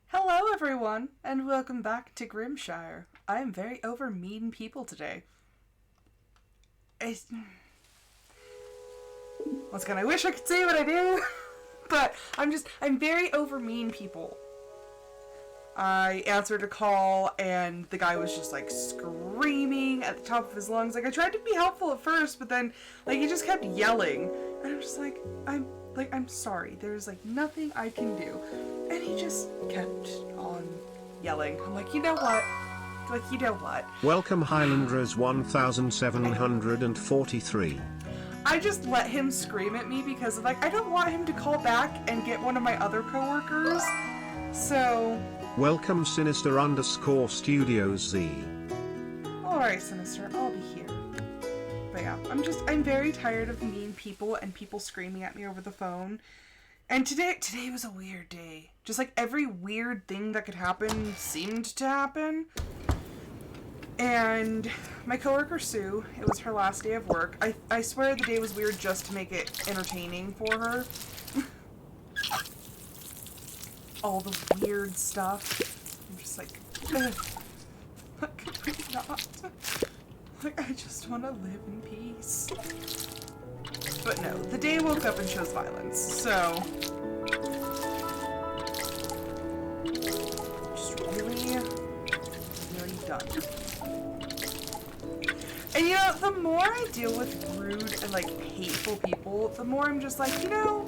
Hello everyone, and welcome back to Grimshire. I am very over mean people today. Once again, I wish I could say what I do, but I'm very over mean people. I answered a call and the guy was just like screaming at the top of his lungs. Like, I tried to be helpful at first, but then like he just kept yelling. And I'm just like, I'm sorry. There's like nothing I can do. And he just kept on yelling. I'm like, you know what? Welcome Highlanders 1743. I just let him scream at me because like I don't want him to call back and get one of my other coworkers. So welcome Sinister_Studios Z. Alright, Sinister, I'll be here. But yeah, I'm very tired of mean people and people screaming at me over the phone. And today was a weird day. Just like every weird thing that could happen seemed to happen. And my coworker Sue, it was her last day of work. I swear the day was weird just to make it entertaining for her. All the weird stuff. I'm just like, ugh. Could we not? Like, I just want to live in peace. But no, the day woke up and chose violence, so just really done. And you know, the more I deal with rude and like hateful people, the more I'm just like, you know,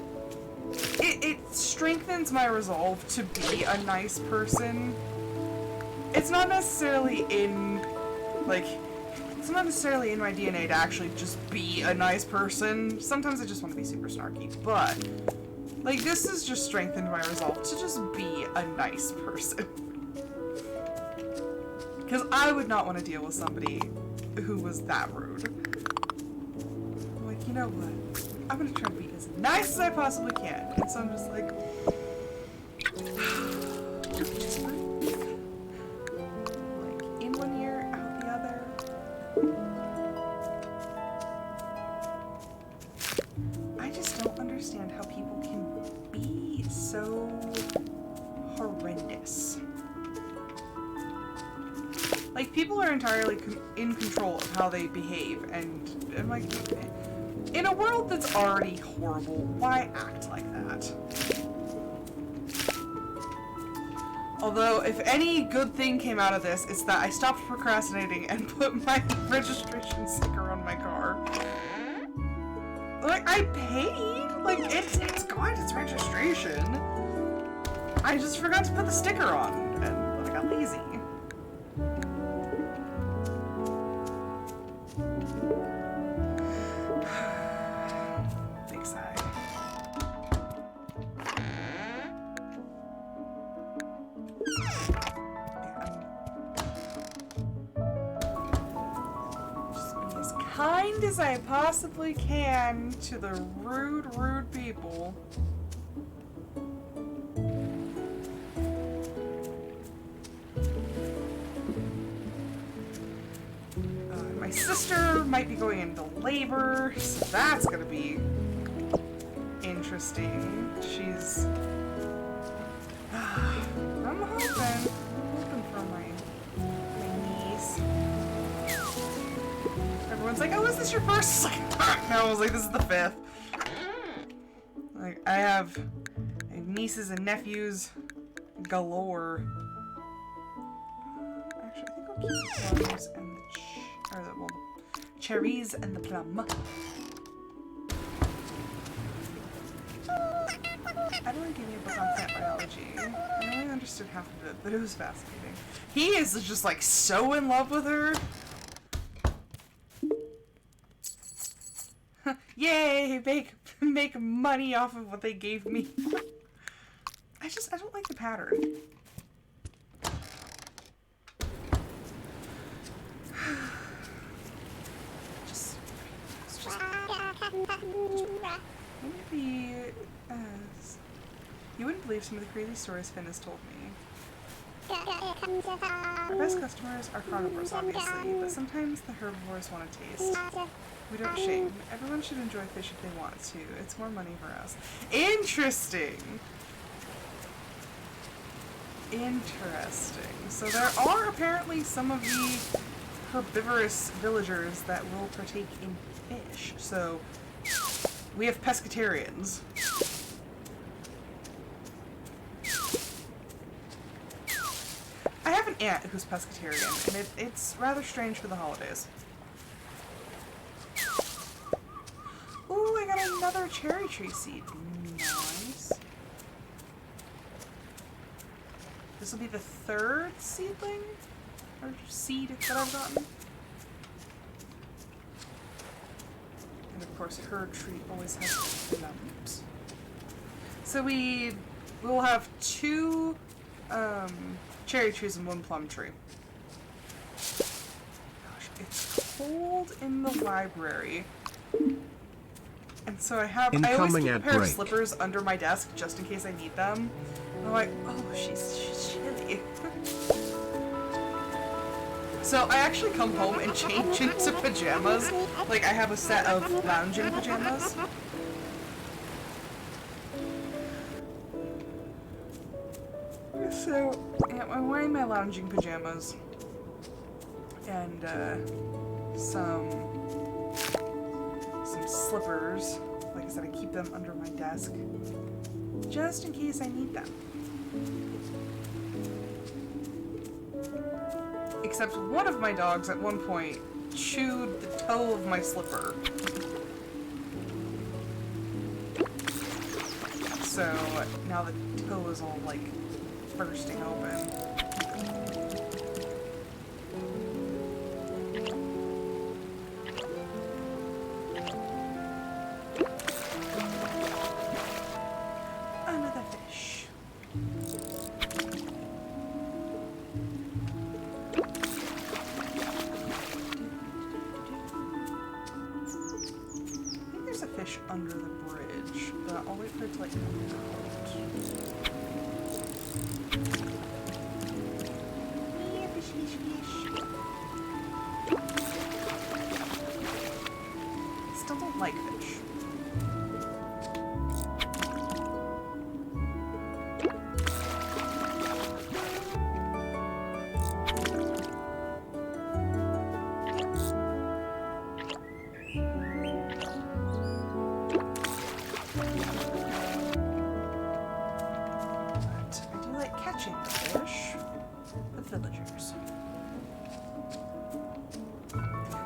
it strengthens my resolve to be a nice person. It's not necessarily in my DNA to actually just be a nice person. Sometimes I just want to be super snarky, but like this has just strengthened my resolve to just be a nice person. Because I would not want to deal with somebody who was that rude. I'm like, you know what? I'm gonna try to be as nice as I possibly can. And so I'm just like, just breathe. Like, in one ear, out the other. I just don't understand how people can be so horrendous. Like, people are entirely in control of how they behave, and like, in a world that's already horrible, why act like that? Although, if any good thing came out of this, it's that I stopped procrastinating and put my registration sticker on my car. Like, I paid! Like, it's got its registration. I just forgot to put the sticker on, and I got lazy. Big sigh. Just be as kind as I possibly can to the rude people. sister might be going into labor, so that's gonna be interesting. She's... I'm hoping for my niece. Everyone's like, oh, is this your first? It's like, no, I was like, this is the 5th. Like, I have nieces and nephews galore. Actually, I think I'll keep the plums and the cherries and the plum. Everyone gave me a book on plant biology. I only understood half of it, but it was fascinating. He is just like so in love with her. Yay! Make money off of what they gave me. I don't like the pattern. Maybe, you wouldn't believe some of the crazy stories Finn has told me. Our best customers are carnivores, obviously, but sometimes the herbivores want a taste. We don't shame. Everyone should enjoy fish if they want to. It's more money for us. Interesting! Interesting. So there are apparently some of the herbivorous villagers that will partake in fish. So we have pescatarians. I have an aunt who's pescatarian, and it's rather strange for the holidays. Ooh, I got another cherry tree seed. Nice. This will be the 3rd seedling? Or seed that I've gotten. And of course, her tree always has plums. So we will have 2 cherry trees and 1 plum tree. Gosh, it's cold in the library. And so I always keep a pair of slippers under my desk just in case I need them. And I'm like, oh, she's chilly. So I actually come home and change into pajamas. Like, I have a set of lounging pajamas. So, yeah, I'm wearing my lounging pajamas. And, some slippers. Like I said, I keep them under my desk. Just in case I need them. Except one of my dogs at one point chewed the toe of my slipper. So now the toe is all like bursting open. Another fish. I think there's a fish under the bridge, but I'll wait for it to like come out. Yeah, fish, fish, fish. Still don't like fish.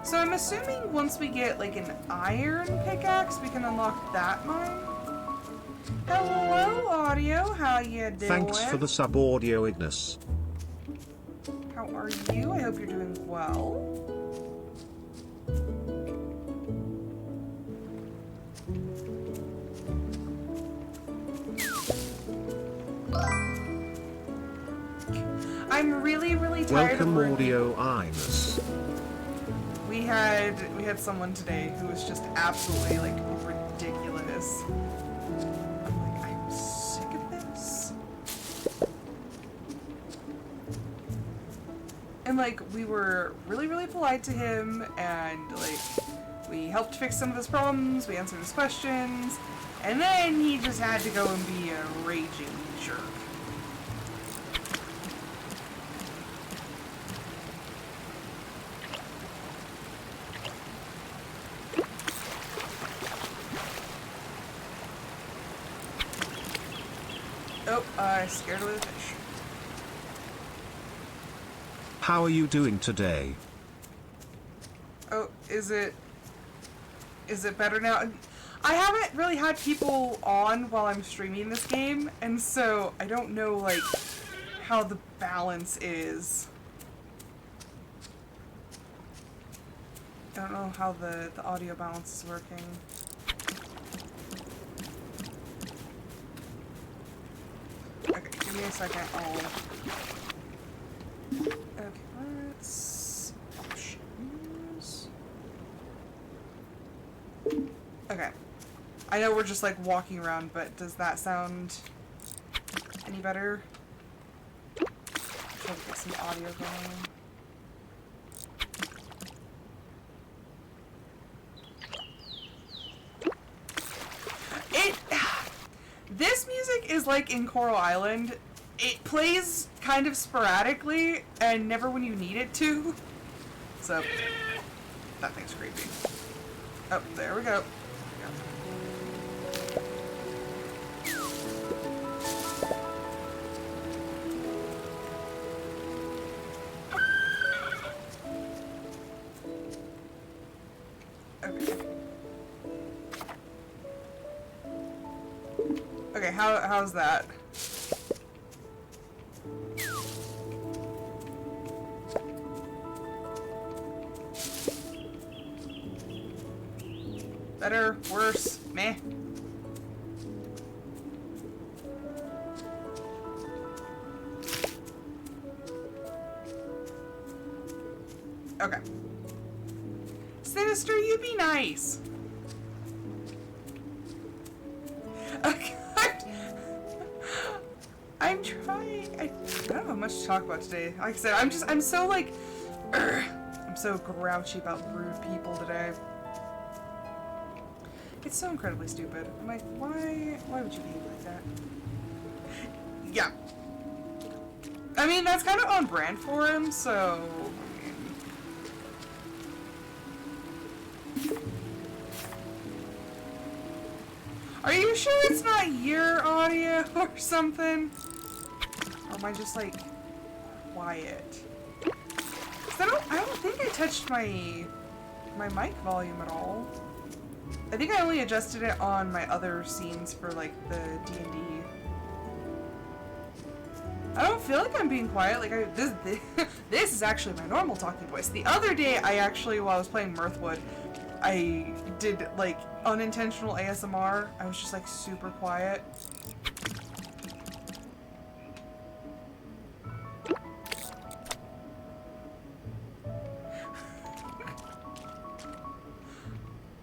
So I'm assuming once we get like an iron pickaxe, we can unlock that mine. Hello, Audio. How you doing? Thanks for the sub, Audio Ignis. How are you? I hope you're doing well. I'm really, really tired Welcome, of Audio Ignis. We had someone today who was just absolutely like ridiculous. I'm like, I'm sick of this. And, like, we were really, really polite to him, and, like, we helped fix some of his problems, we answered his questions, and then he just had to go and be a raging jerk. Oh, I scared away the fish. How are you doing today? Oh, is it better now? I haven't really had people on while I'm streaming this game, and so I don't know, like, how the balance is. I don't know how the audio balance is working. Okay, give me a second. Okay, let's... options. Okay. I know we're just, like, walking around, but does that sound any better? Try to get some audio going. This music is like in Coral Island. It plays kind of sporadically and never when you need it to. So, that thing's creepy. Oh, there we go. Okay. Okay, how's that? Better, worse, meh. Okay. Sinister, you be nice. Okay. I'm trying. I don't have much to talk about today. Like I said, I'm so like, I'm so grouchy about rude people today. It's so incredibly stupid. I'm like, why would you behave like that? Yeah. I mean, that's kind of on brand for him, so... Are you sure it's not your audio or something? Or am I just, like, quiet? 'Cause I don't think I touched my mic volume at all. I think I only adjusted it on my other scenes for, like, the D&D. I don't feel like I'm being quiet. Like, this is actually my normal talking voice. The other day, I actually, while I was playing Mirthwood, I did, like, unintentional ASMR. I was just, like, super quiet.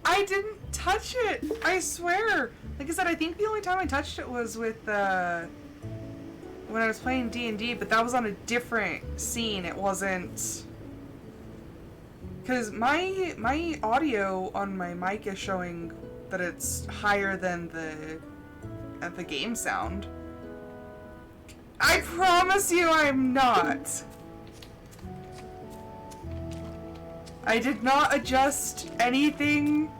I didn't touch it! I swear! Like I said, I think the only time I touched it was with, when I was playing D&D, but that was on a different scene. It wasn't... Because my audio on my mic is showing that it's higher than the game sound. I promise you I'm not! I did not adjust anything.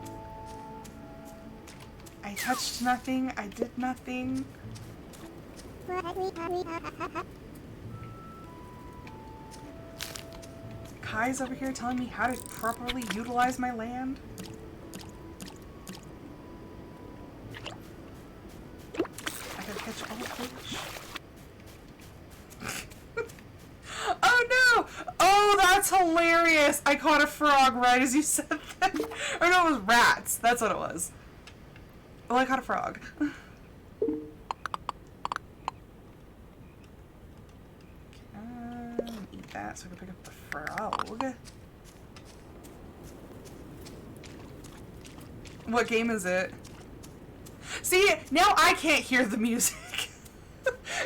I touched nothing. I did nothing. Kai's over here telling me how to properly utilize my land. I gotta catch all fish. Oh no! Oh, that's hilarious! I caught a frog right as you said that. Or no, it was rats. That's what it was. Well, I caught a frog. Eat that so I can pick up the frog. What game is it? See, now I can't hear the music.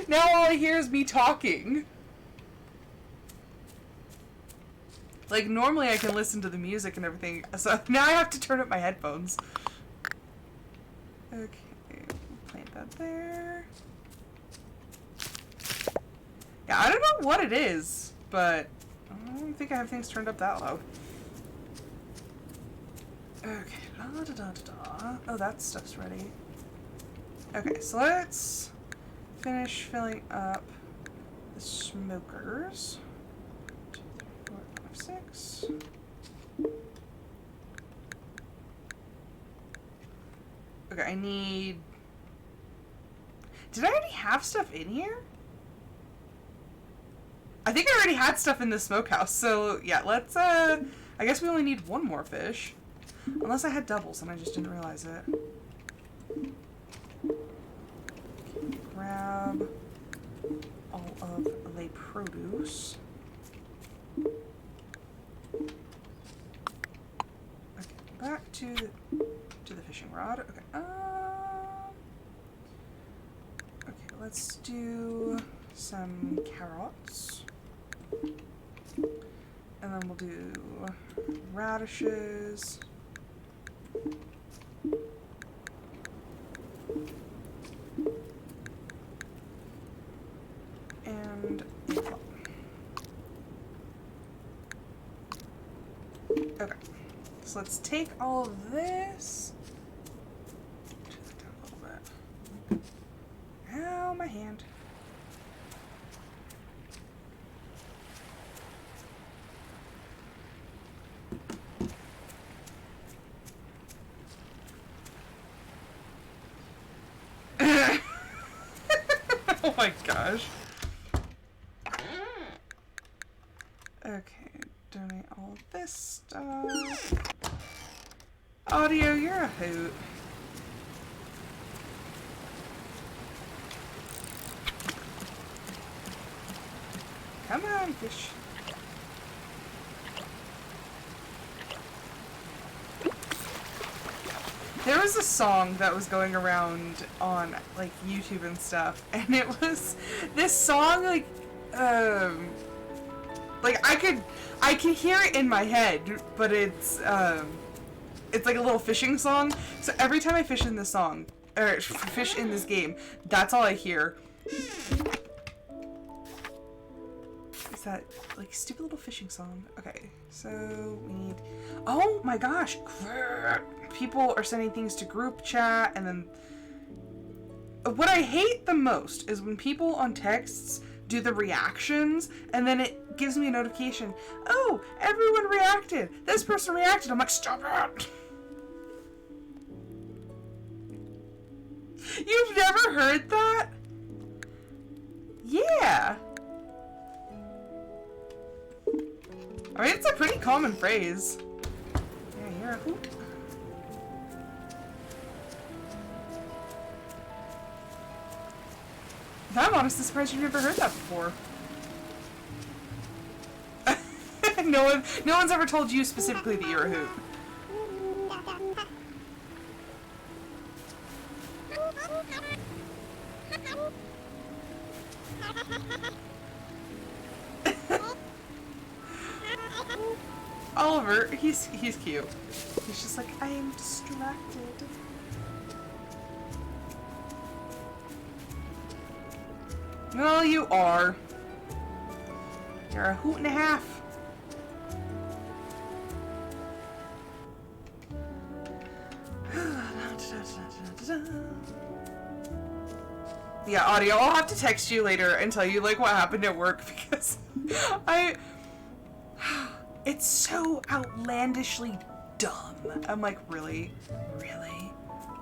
Now all I hear is me talking. Like, normally I can listen to the music and everything, so now I have to turn up my headphones. Okay, plant that there. Yeah, I don't know what it is, but I don't think I have things turned up that loud. Okay, da-da-da-da-da. Oh, that stuff's ready. Okay, so let's finish filling up the smokers. 2, 3, 4, 5, 6. Okay, I need... Did I already have stuff in here? I think I already had stuff in the smokehouse, so yeah, let's, I guess we only need one more fish. Unless I had doubles and I just didn't realize it. Okay, grab all of the produce. Okay, back to the fishing rod. Okay, okay, let's do some carrots. And then we'll do radishes. And okay, so let's take all of this. Turn it down a little bit. Ow, my hand. Oh my gosh. Okay, donate all this stuff. Audio, you're a hoot. Come on, fish. There was a song that was going around on like YouTube and stuff, and it was this song like I can hear it in my head, but it's like a little fishing song. So every time I fish in this song or fish in this game, that's all I hear. Is that like stupid little fishing song? Okay, so we need. Oh my gosh! People are sending things to group chat, and then what I hate the most is when people on texts do the reactions, and then it gives me a notification. Oh, everyone reacted. This person reacted. I'm like, stop it. You've never heard that? Yeah. I mean, it's a pretty common phrase. Yeah, you're a hoot. I'm honestly surprised you've never heard that before. No one's ever told you specifically that you're a hoot. Oliver, he's cute. He's just like, I am distracted. Well, you are. You're a hoot and a half. Yeah, audio, I'll have to text you later and tell you like what happened at work because it's so outlandishly dumb. I'm like, really? Really?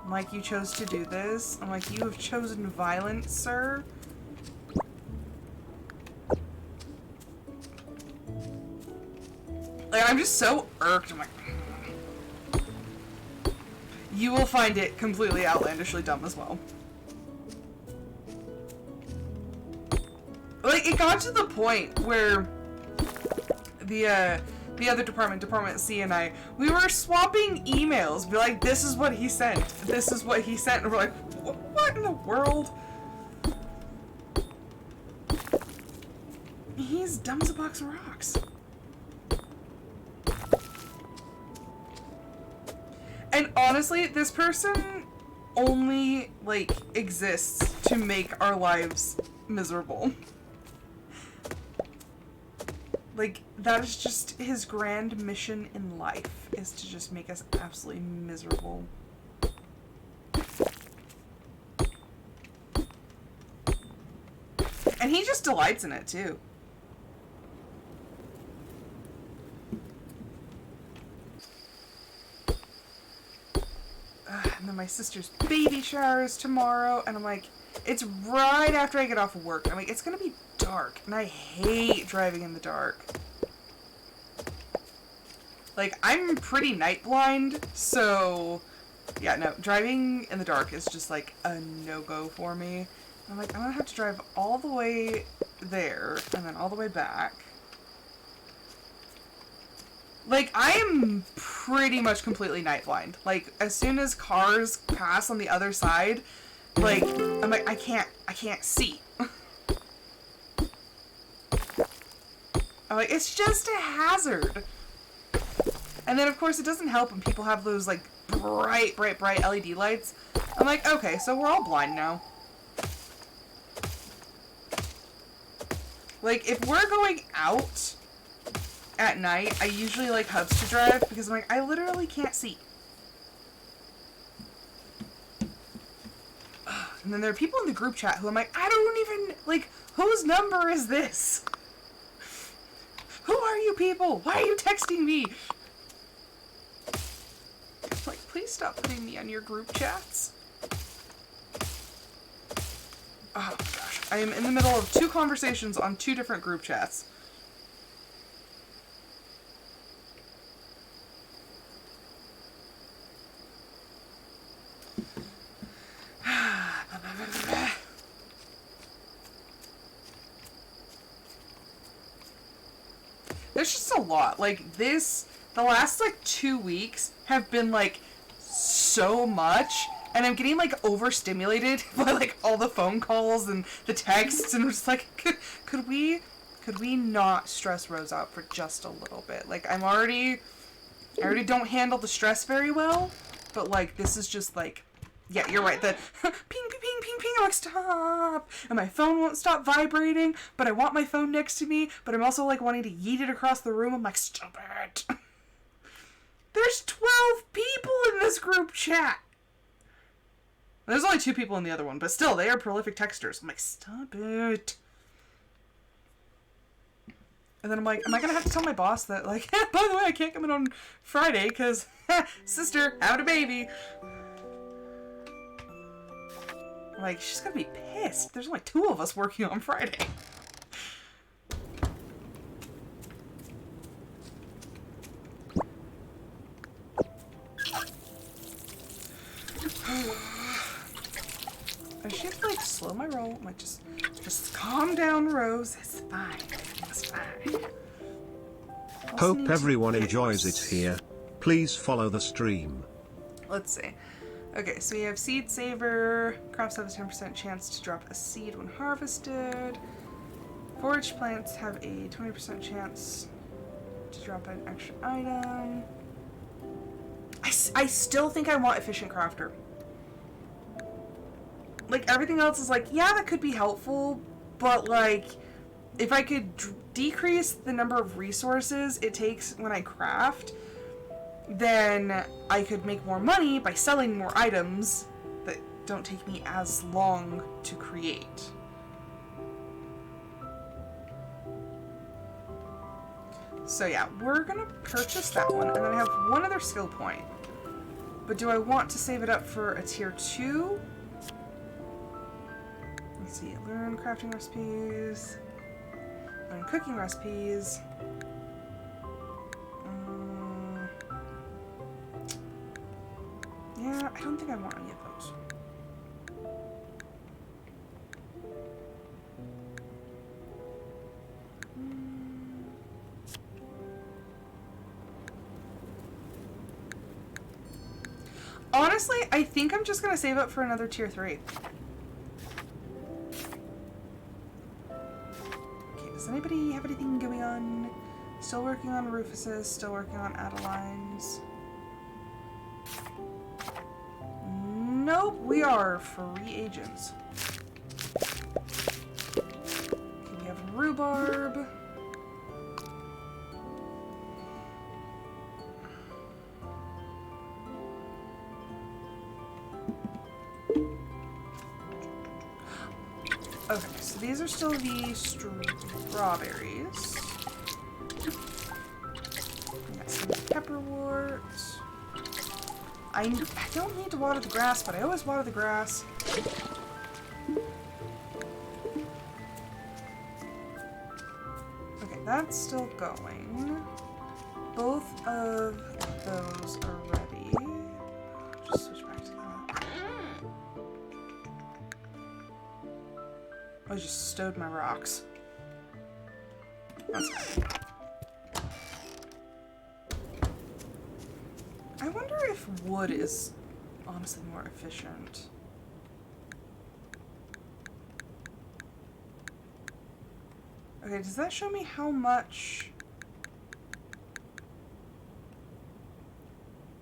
I'm like, you chose to do this? I'm like, you have chosen violence, sir? Like, I'm just so irked. I'm like, you will find it completely outlandishly dumb as well. Like, it got to the point where the other department, Department C, and I, we were swapping emails. Be like, this is what he sent. This is what he sent. And we're like, what in the world? He's dumb as a box of rocks. honestly, this person only, like, exists to make our lives miserable. Like, that is just his grand mission in life, is to just make us absolutely miserable. And he just delights in it, too. And then my sister's baby showers tomorrow, and I'm like, it's right after I get off of work. I'm like, it's gonna be dark, and I hate driving in the dark. Like, I'm pretty night blind, so yeah, no, driving in the dark is just like a no-go for me. I'm like, I'm gonna have to drive all the way there, and then all the way back. Like, I am pretty much completely night blind. Like, as soon as cars pass on the other side, like, I'm like, I can't see. I'm like, it's just a hazard. And then, of course, it doesn't help when people have those, like, bright LED lights. I'm like, okay, so we're all blind now. Like, if we're going out at night, I usually like hubs to drive because I'm like, I literally can't see. And then there are people in the group chat who I'm like, I don't even, like, whose number is this? Who are you people? Why are you texting me? Like, please stop putting me on your group chats. Oh gosh, I am in the middle of 2 conversations on 2 different group chats. There's just a lot. Like, the last, like, 2 weeks have been, like, so much, and I'm getting, like, overstimulated by, like, all the phone calls and the texts, and I'm just like, could we not stress Rose out for just a little bit? Like, I already don't handle the stress very well, but, like, this is just, like, yeah, you're right, the ping, ping, ping, ping, ping, I'm like, stop, and my phone won't stop vibrating, but I want my phone next to me, but I'm also, like, wanting to yeet it across the room. I'm like, stop it. There's 12 people in this group chat. There's only 2 people in the other one, but still, they are prolific texters. I'm like, stop it. And then I'm like, am I gonna have to tell my boss that, like, by the way, I can't come in on Friday, because, sister, having a baby. I'm like, she's gonna be pissed. There's only 2 of us working on Friday. I should, like, slow my roll. I'm like, just calm down, Rose. It's fine. It's fine. Hope everyone enjoys it here. Please follow the stream. Let's see. Okay, so we have Seed Saver. Crops have a 10% chance to drop a seed when harvested. Foraged plants have a 20% chance to drop an extra item. I still think I want Efficient Crafter. Like, everything else is like, yeah, that could be helpful, but, like, if I could decrease the number of resources it takes when I craft, then I could make more money by selling more items that don't take me as long to create. So yeah, we're gonna purchase that one, and then I have one other skill point. But do I want to save it up for a tier 2? Let's see, learn crafting recipes, learn cooking recipes. Yeah, I don't think I want any of those. Honestly, I think I'm just gonna save up for another tier 3. Okay, does anybody have anything going on? Still working on Rufus's, still working on Adeline's. nope, we are free agents. Okay, we have rhubarb. Okay, so these are still the strawberries. We got some pepperwort. I don't need to water the grass, but I always water the grass. Okay, that's still going. Both of those are ready. Just switch back to that. I just stowed my rocks. That's fine. I wonder if wood is honestly more efficient. Okay, does that show me how much?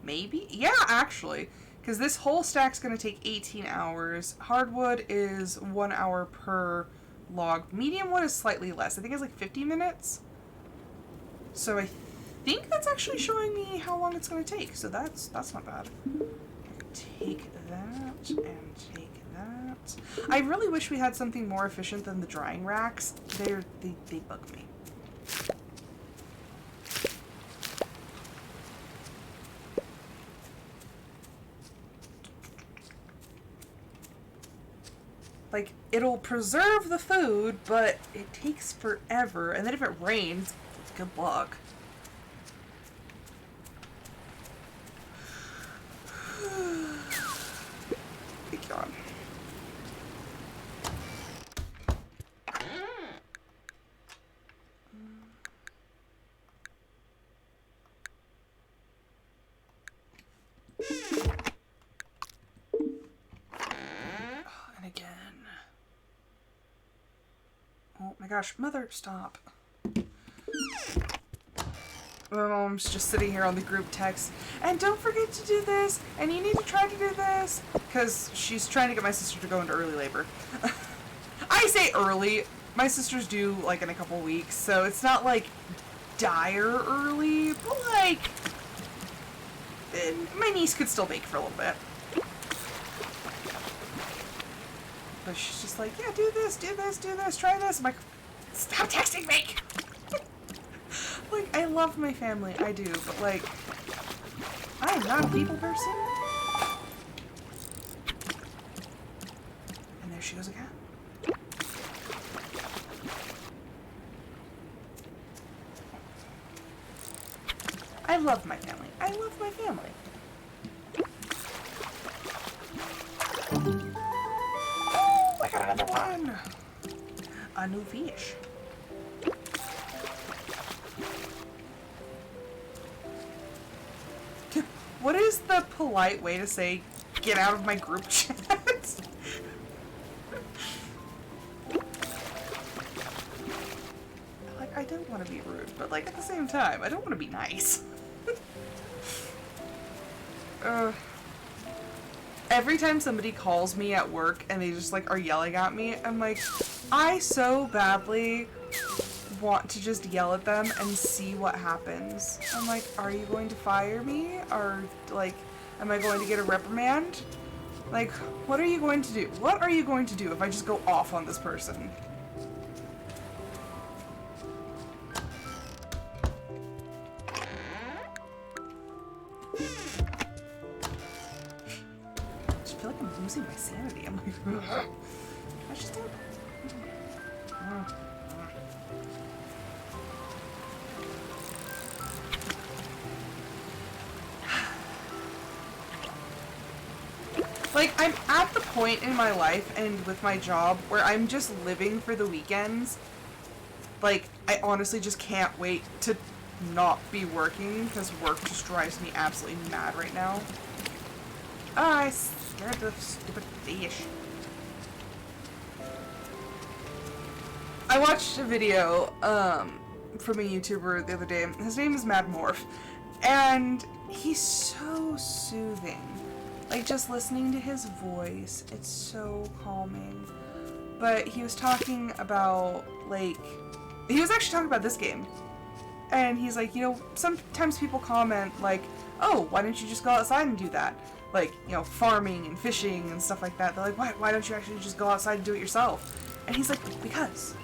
Maybe? Yeah, actually. Because this whole stack's going to take 18 hours. Hardwood is 1 hour per log. Medium wood is slightly less. I think it's like 50 minutes. So I think that's actually showing me how long it's going to take. So that's not bad. Take that and take that. I really wish we had something more efficient than the drying racks. They bug me. Like, it'll preserve the food, but it takes forever. And then if it rains, it's good luck. Thank God. And again. Oh my gosh, Mother, stop. My mom's just sitting here on the group text, and don't forget to do this, and you need to try to do this, because she's trying to get my sister to go into early labor. I say early. My sisters do, like, in a couple weeks, so it's not, like, dire early, but, like, my niece could still bake for a little bit. But she's just like, yeah, do this, try this. I'm like, stop texting me! Like, I love my family, I do, but, like, I am not a people person. And there she goes again. I love my family. I love my family. Oh, I got another one! A new fish. What is the polite way to say, get out of my group chat? Like, I don't want to be rude, but, like, at the same time, I don't want to be nice. Every time somebody calls me at work and they just, like, are yelling at me, I'm like, I so badly want to just yell at them and see what happens. I'm like, are you going to fire me? Or, like, am I going to get a reprimand? Like, what are you going to do? What are you going to do if I just go off on this person? I just feel like I'm losing my sanity. I'm like, I just don't... Like, I'm at the point in my life and with my job where I'm just living for the weekends. Like, I honestly just can't wait to not be working because work just drives me absolutely mad right now. Oh, I scared the stupid fish. I watched a video from a YouTuber the other day. His name is Mad Morph, and he's so soothing. Like, just listening to his voice, it's so calming. But he was talking about, like, he was actually talking about this game. And he's like, you know, sometimes people comment, like, oh, why don't you just go outside and do that? Like, you know, farming and fishing and stuff like that. They're like, why don't you actually just go outside and do it yourself? And he's like, because.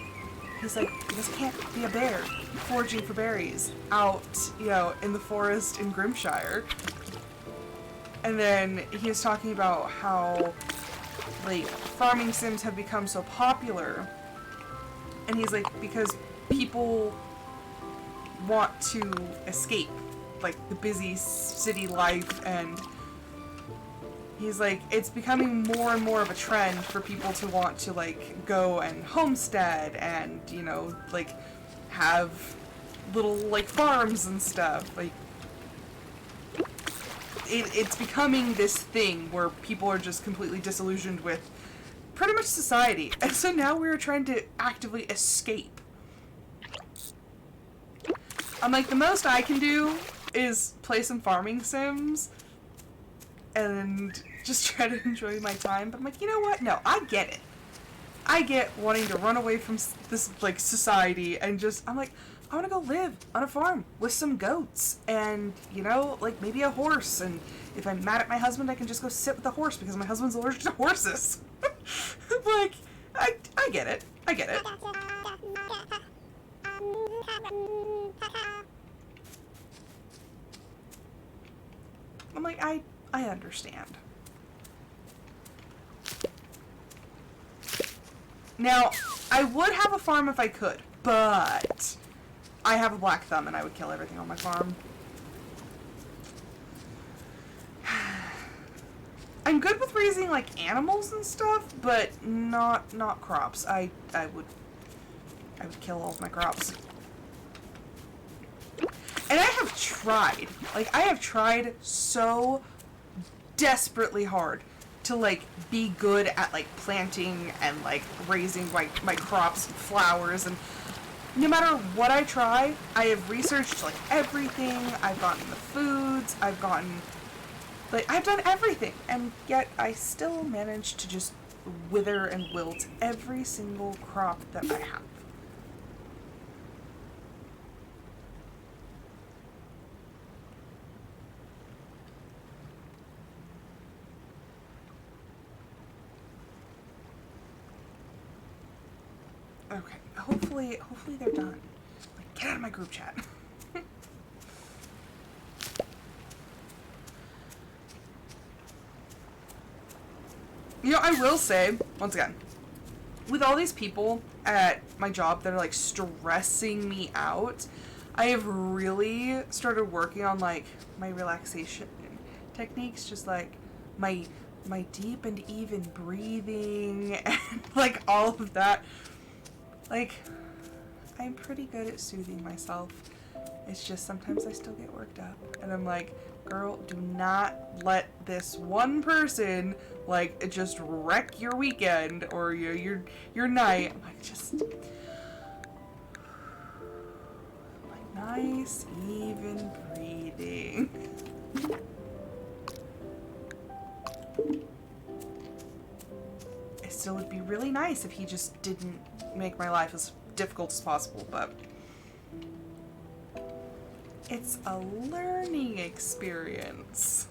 He's like, because I can't be a bear foraging for berries out, you know, in the forest in Grimshire. And then he was talking about how, like, farming sims have become so popular. And he's like, because people want to escape, like, the busy city life, and he's like, it's becoming more and more of a trend for people to want to, like, go and homestead and, you know, like, have little, like, farms and stuff. Like, it's becoming this thing where people are just completely disillusioned with pretty much society. And so now we're trying to actively escape. I'm like, the most I can do is play some farming sims and just try to enjoy my time. But I'm like, you know what? No, I get it. I get wanting to run away from this, like, society and just, I'm like, I want to go live on a farm with some goats and, you know, like, maybe a horse. And if I'm mad at my husband, I can just go sit with the horse because my husband's allergic to horses. Like, I get it. I get it. I'm like, I understand. Now, I would have a farm if I could, but I have a black thumb and I would kill everything on my farm. I'm good with raising, like, animals and stuff, but not crops. I would kill all of my crops. And I have tried. Like, I have tried so desperately hard to, like, be good at, like, planting and, like, raising my crops and flowers, and no matter what I try, I have researched, like, everything. I've gotten the foods, I've gotten, like, I've done everything, and yet I still manage to just wither and wilt every single crop that I have. Okay, hopefully they're done. Like, get out of my group chat. You know, I will say, once again, with all these people at my job that are, like, stressing me out, I have really started working on, like, my relaxation techniques, just, like, my deep and even breathing, and, like, all of that. Like, I'm pretty good at soothing myself. It's just sometimes I still get worked up. And I'm like, girl, do not let this one person, like, just wreck your weekend or your night. I'm like, just, like, nice, even breathing. It still would be really nice if he just didn't make my life as difficult as possible, but it's a learning experience.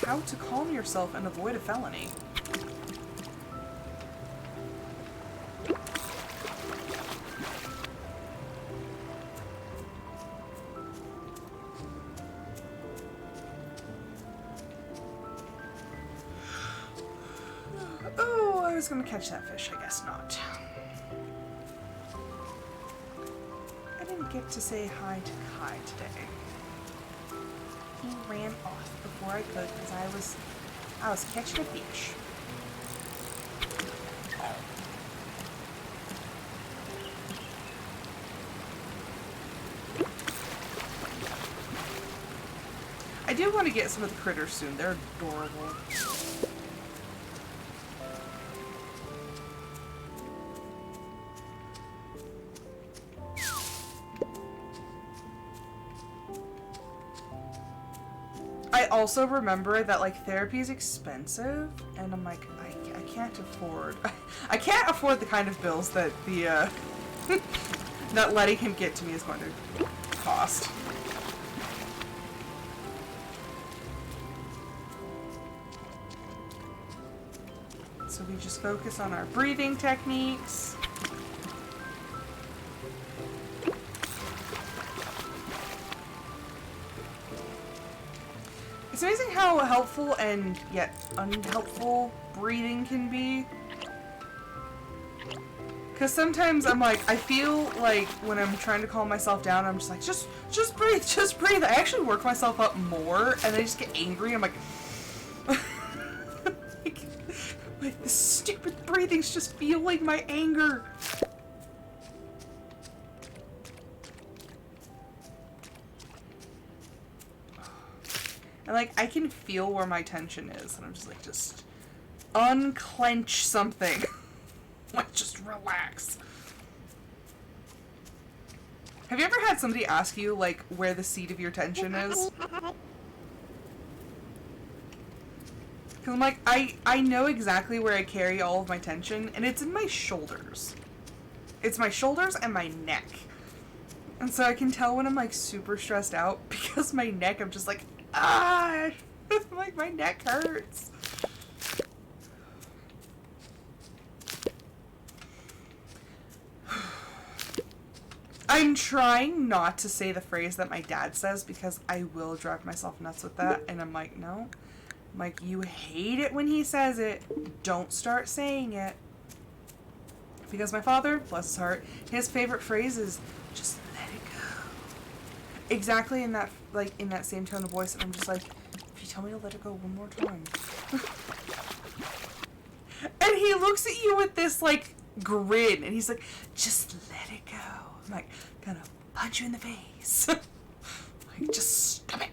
How to calm yourself and avoid a felony. Oh, I was gonna catch that fish, I guess not. I didn't get to say hi to Kai today. He ran off before I could because I was catching a fish. I do want to get some of the critters soon. They're adorable. also remember that, like, therapy is expensive, and I'm like, I can't afford... I can't afford the kind of bills that the, that letting him get to me is going to cost. So we just focus on our breathing techniques. It's amazing how helpful and yet unhelpful breathing can be. Because sometimes I'm like, I feel like when I'm trying to calm myself down, I'm just like, just breathe, just breathe. I actually work myself up more, and I just get angry. I'm like, like this stupid breathing's just fueling my anger. And like, I can feel where my tension is, and I'm just like, just unclench something. Like, just relax. Have you ever had somebody ask you, like, where the seat of your tension is? Because I'm like, I know exactly where I carry all of my tension, and it's in my shoulders. It's my shoulders and my neck. And so I can tell when I'm, like, super stressed out, because my neck, I'm just like, ah! Like, my neck hurts. I'm trying not to say the phrase that my dad says, because I will drive myself nuts with that, and I'm like, no. I'm like, you hate it when he says it. Don't start saying it. Because my father, bless his heart, his favorite phrase is, just let it go. Exactly in that, like, in that same tone of voice, and I'm just like, if you tell me to let it go one more time. And he looks at you with this, like, grin, and he's like, just let it go. I'm like, gonna punch you in the face. Like, just stop it.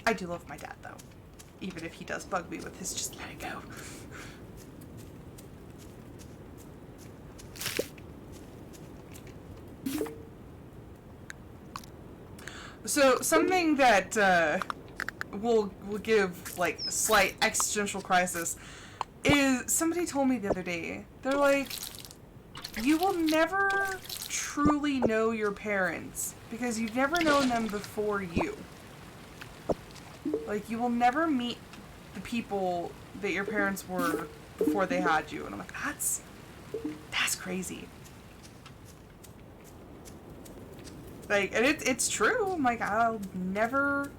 I do love my dad, though. Even if he does bug me with his just let it go. So, something that will give, like, a slight existential crisis is somebody told me the other day, they're like, you will never truly know your parents because you've never known them before you. Like, you will never meet the people that your parents were before they had you. And I'm like, that's crazy. Like, and it's true. I'm like, I'll never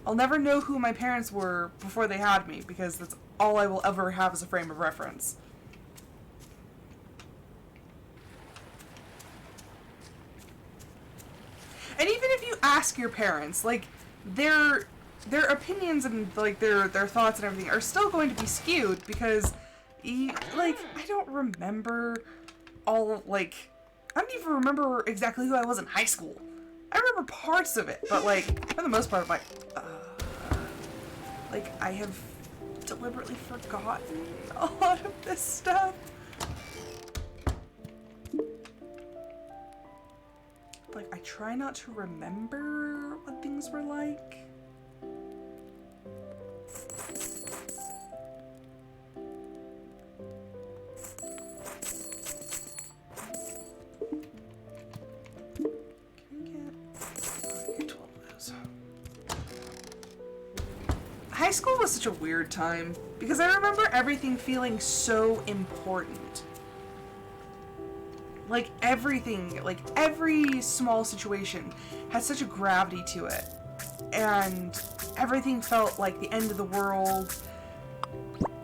know who my parents were before they had me, because that's all I will ever have as a frame of reference. And even if you ask your parents, like, their opinions and, like, their thoughts and everything are still going to be skewed, because, like, I don't remember all, like, I don't even remember exactly who I was in high school. I remember parts of it, but, like, for the most part, I'm like, I have deliberately forgotten a lot of this stuff. Like, I try not to remember what things were like. Can we get 12 of those? High school was such a weird time because I remember everything feeling so important. Like, everything, like, every small situation had such a gravity to it. And everything felt like the end of the world.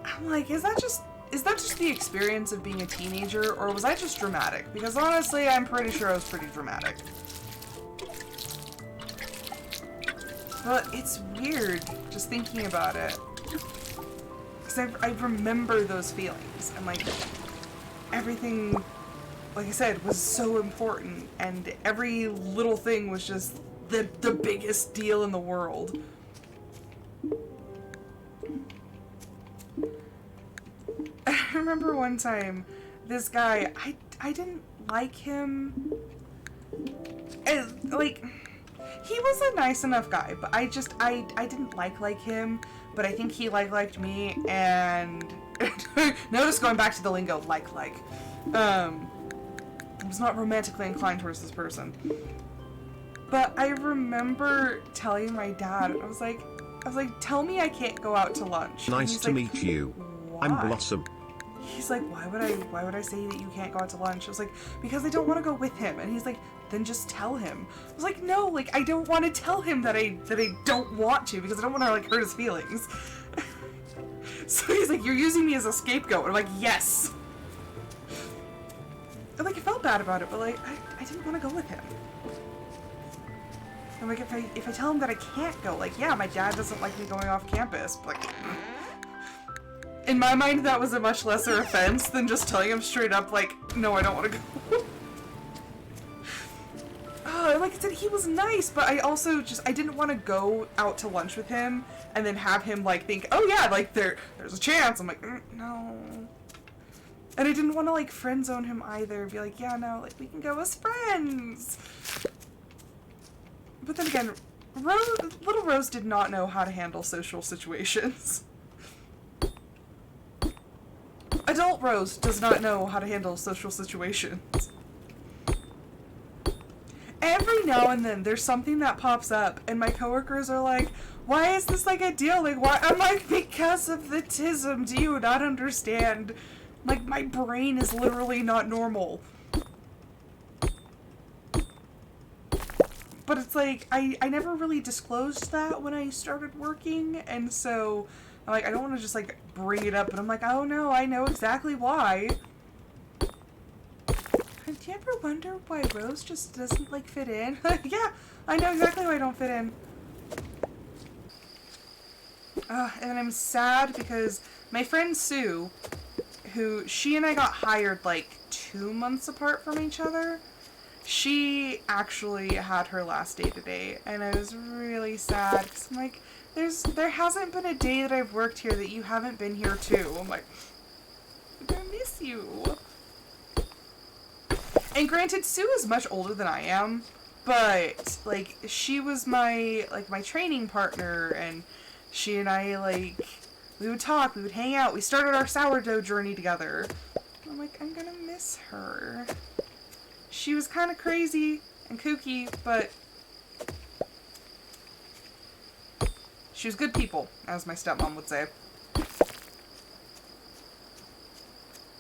I'm like, is that just the experience of being a teenager, or was I just dramatic? Because honestly, I'm pretty sure I was pretty dramatic. But it's weird just thinking about it. Because I remember those feelings. And, like, everything, like I said, was so important. And every little thing was just the biggest deal in the world. I remember one time, this guy, I didn't like him. And, like, He was a nice enough guy, but I didn't like him, but I think he liked me, and notice going back to the lingo, I was not romantically inclined towards this person. But I remember telling my dad, I was like, tell me I can't go out to lunch. Nice to meet you. Why? I'm Blossom. He's like, why would I say that you can't go out to lunch? I was like, because I don't want to go with him. And he's like, then just tell him. I was like, no, like, I don't want to tell him that I don't want to, because I don't want to, like, hurt his feelings. So he's like, you're using me as a scapegoat. And I'm like, yes. And, like, I felt bad about it, but, like, I didn't want to go with him. And, like, if I tell him that I can't go, like, yeah, my dad doesn't like me going off campus, but, like, in my mind, that was a much lesser offense than just telling him straight up, like, no, I don't want to go. Like I said, he was nice, but I also I didn't want to go out to lunch with him and then have him, like, think, oh yeah, like, there's a chance. I'm like, no. And I didn't want to, like, friend zone him either. Be like, yeah, no, like, we can go as friends. But then again, little Rose did not know how to handle social situations. Adult Rose does not know how to handle social situations. Every now and then, there's something that pops up, and my coworkers are like, why is this, like, a deal? Like, why? I'm like, because of the tism. Do you not understand? Like, my brain is literally not normal. But it's like, I never really disclosed that when I started working, and so, I'm like, I don't want to just, like, bring it up, but I'm like, oh no, I know exactly why. Do you ever wonder why Rose just doesn't, like, fit in? Yeah, I know exactly why I don't fit in. And I'm sad because my friend Sue, she and I got hired, like, 2 months apart from each other, she actually had her last day today, and I was really sad, because I'm like, there hasn't been a day that I've worked here that you haven't been here too. I'm like, I'm gonna miss you. And granted, Sue is much older than I am, but, like, she was my training partner, and she and I, like, we would talk, we would hang out, we started our sourdough journey together. I'm like, I'm gonna miss her. She was kind of crazy and kooky, but she was good people, as my stepmom would say.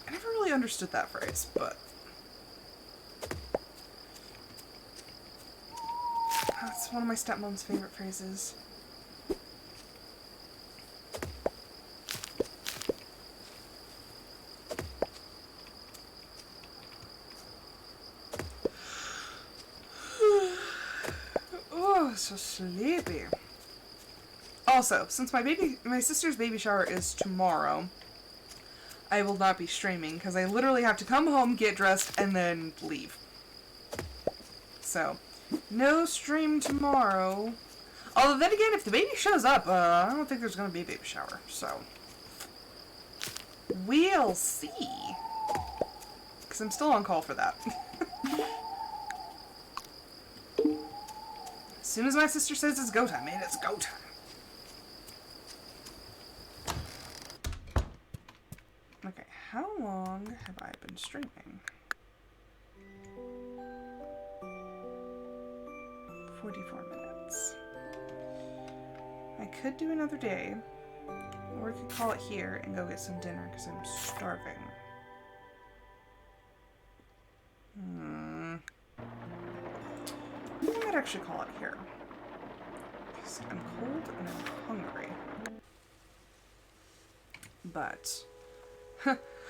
I never really understood that phrase, but that's one of my stepmom's favorite phrases. Oh, so sleepy. Also, since my sister's baby shower is tomorrow, I will not be streaming because I literally have to come home, get dressed, and then leave. So, no stream tomorrow. Although then again, if the baby shows up, I don't think there's going to be a baby shower. So, we'll see. Because I'm still on call for that. As soon as my sister says it's go time, man, it's go time. Okay, how long have I been streaming? 44 minutes. I could do another day, or I could call it here and go get some dinner because I'm starving. I might actually call it here. Because I'm cold and I'm hungry. But,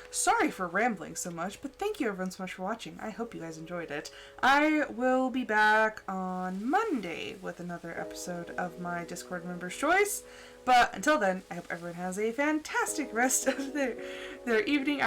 sorry for rambling so much, but thank you everyone so much for watching. I hope you guys enjoyed it. I will be back on Monday with another episode of my Discord Members' Choice. But until then, I hope everyone has a fantastic rest of their evening.